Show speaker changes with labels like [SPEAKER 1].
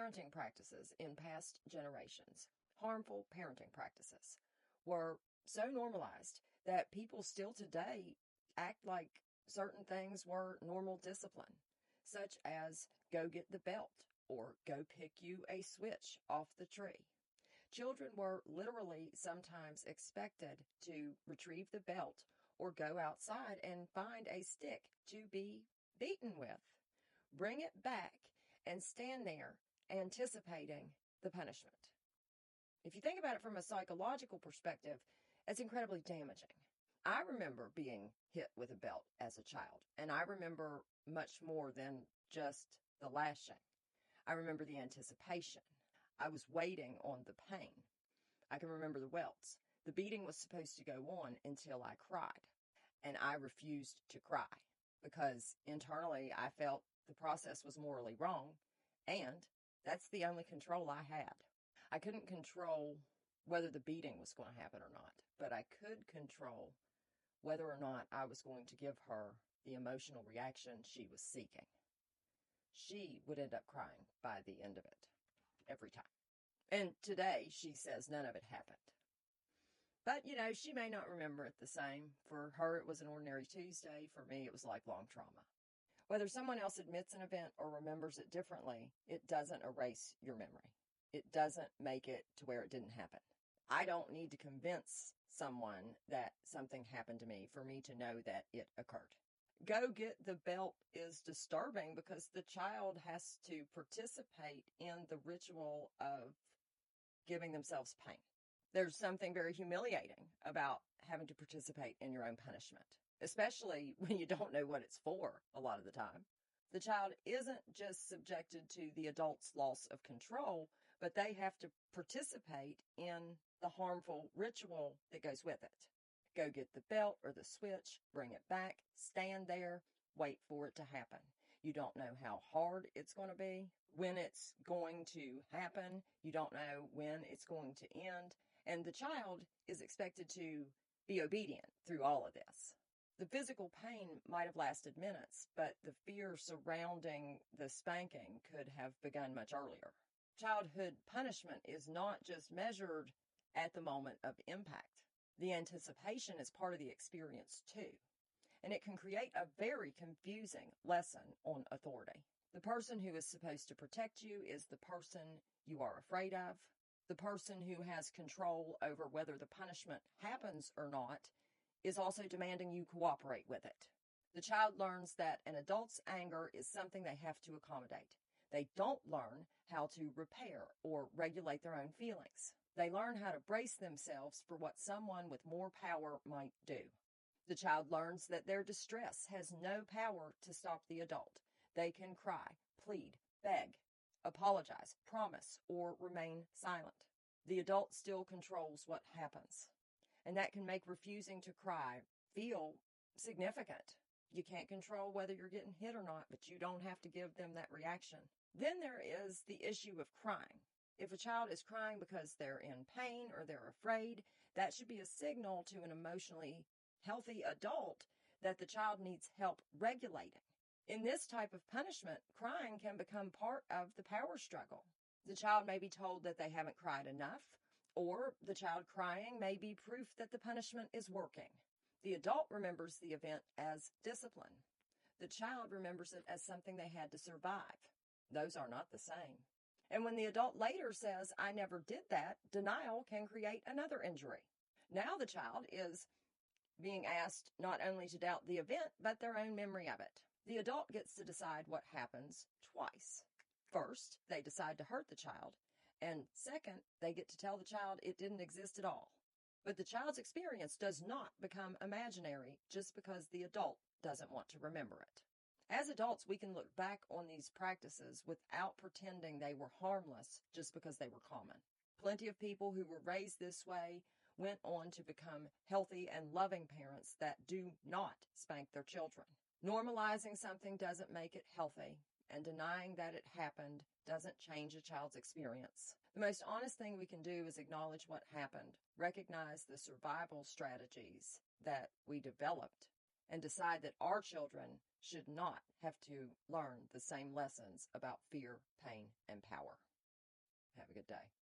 [SPEAKER 1] parenting practices in past generations, harmful parenting practices, were so normalized that people still today act like certain things were normal discipline, such as go get the belt or go pick you a switch off the tree. Children were literally sometimes expected to retrieve the belt or go outside and find a stick to be beaten with, bring it back, and stand there anticipating the punishment. If you think about it from a psychological perspective, it's incredibly damaging. I remember being hit with a belt as a child, and I remember much more than just the lashing. I remember the anticipation. I was waiting on the pain. I can remember the welts. The beating was supposed to go on until I cried, and I refused to cry because internally I felt the process was morally wrong, and that's the only control I had. I couldn't control whether the beating was going to happen or not, but I could control whether or not I was going to give her the emotional reaction she was seeking. She would end up crying by the end of it, every time. And today she says none of it happened. But, she may not remember it the same. For her, it was an ordinary Tuesday. For me, it was lifelong trauma. Whether someone else admits an event or remembers it differently, it doesn't erase your memory. It doesn't make it to where it didn't happen. I don't need to convince someone that something happened to me for me to know that it occurred. Go get the belt is disturbing because the child has to participate in the ritual of giving themselves pain. There's something very humiliating about having to participate in your own punishment, especially when you don't know what it's for a lot of the time. The child isn't just subjected to the adult's loss of control, but they have to participate in the harmful ritual that goes with it. Go get the belt or the switch, bring it back, stand there, wait for it to happen. You don't know how hard it's going to be, when it's going to happen. You don't know when it's going to end. And the child is expected to be obedient through all of this. The physical pain might have lasted minutes, but the fear surrounding the spanking could have begun much earlier. Childhood punishment is not just measured at the moment of impact. The anticipation is part of the experience too, and it can create a very confusing lesson on authority. The person who is supposed to protect you is the person you are afraid of. The person who has control over whether the punishment happens or not is also demanding you cooperate with it. The child learns that an adult's anger is something they have to accommodate. They don't learn how to repair or regulate their own feelings. They learn how to brace themselves for what someone with more power might do. The child learns that their distress has no power to stop the adult. They can cry, plead, beg, apologize, promise, or remain silent. The adult still controls what happens. And that can make refusing to cry feel significant. You can't control whether you're getting hit or not, but you don't have to give them that reaction. Then there is the issue of crying. If a child is crying because they're in pain or they're afraid, that should be a signal to an emotionally healthy adult that the child needs help regulating. In this type of punishment, crying can become part of the power struggle. The child may be told that they haven't cried enough, or the child crying may be proof that the punishment is working. The adult remembers the event as discipline. The child remembers it as something they had to survive. Those are not the same. And when the adult later says, I never did that, denial can create another injury. Now the child is being asked not only to doubt the event, but their own memory of it. The adult gets to decide what happens twice. First, they decide to hurt the child. And second, they get to tell the child it didn't exist at all. But the child's experience does not become imaginary just because the adult doesn't want to remember it. As adults, we can look back on these practices without pretending they were harmless just because they were common. Plenty of people who were raised this way went on to become healthy and loving parents that do not spank their children. Normalizing something doesn't make it healthy, and denying that it happened doesn't change a child's experience. The most honest thing we can do is acknowledge what happened, recognize the survival strategies that we developed, and decide that our children should not have to learn the same lessons about fear, pain, and power. a good day.